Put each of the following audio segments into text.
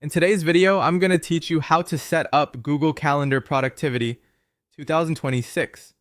In today's video, I'm going to teach you how to set up Google Calendar Productivity 2026.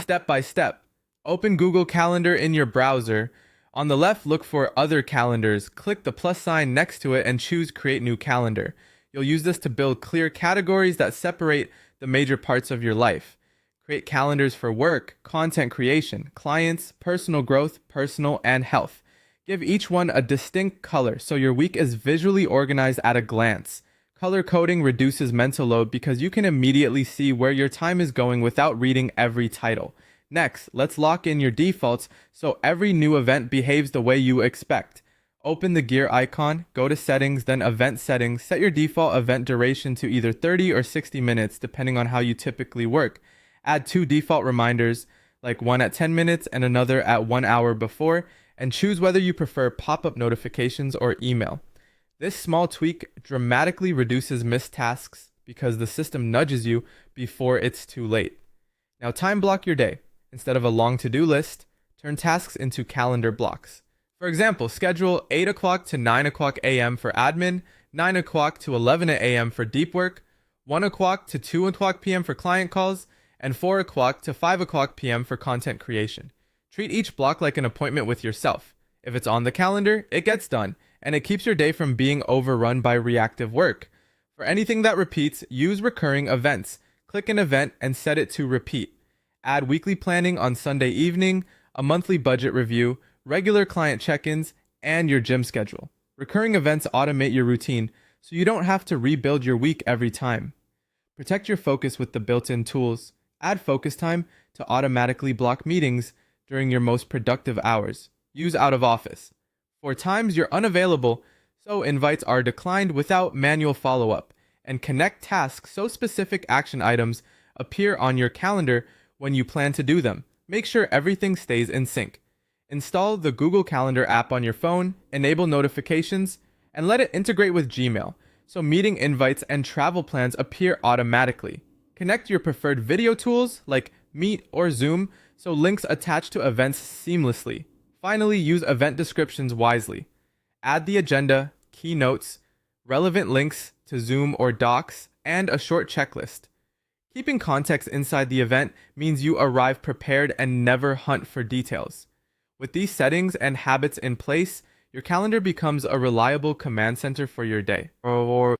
Step by step. Open Google Calendar in your browser. On the left, look for Other Calendars. Click the plus sign next to it and choose Create New Calendar. You'll use this to build clear categories that separate the major parts of your life. Create calendars for work, content creation, clients, personal growth, personal, and health. Give each one a distinct color so your week is visually organized at a glance. Color coding reduces mental load because you can immediately see where your time is going without reading every title. Next, let's lock in your defaults so every new event behaves the way you expect. Open the gear icon, go to Settings, then Event Settings. Set your default event duration to either 30 or 60 minutes depending on how you typically work. Add two default reminders, like one at 10 minutes and another at 1 hour before, and choose whether you prefer pop-up notifications or email. This small tweak dramatically reduces missed tasks because the system nudges you before it's too late. Now time block your day. Instead of a long to-do list, turn tasks into calendar blocks. For example, schedule 8 o'clock to 9 o'clock a.m. for admin, 9 o'clock to 11 a.m. for deep work, 1 o'clock to 2 o'clock p.m. for client calls, and 4 o'clock to 5 o'clock p.m. for content creation. Treat each block like an appointment with yourself. If it's on the calendar, it gets done, and it keeps your day from being overrun by reactive work. For anything that repeats, use recurring events. Click an event and set it to repeat. Add weekly planning on Sunday evening, a monthly budget review, regular client check-ins, and your gym schedule. Recurring events automate your routine, so you don't have to rebuild your week every time. Protect your focus with the built-in tools. Add focus time to automatically block meetings during your most productive hours. Use out of office. For times you're unavailable, so invites are declined without manual follow-up, and connect tasks so specific action items appear on your calendar when you plan to do them. Make sure everything stays in sync. Install the Google Calendar app on your phone, enable notifications, and let it integrate with Gmail, so meeting invites and travel plans appear automatically. Connect your preferred video tools like Meet or Zoom so links attach to events seamlessly. Finally, use event descriptions wisely. Add the agenda, keynotes, relevant links to Zoom or Docs, and a short checklist. Keeping context inside the event means you arrive prepared and never hunt for details. With these settings and habits in place, your calendar becomes a reliable command center for your day.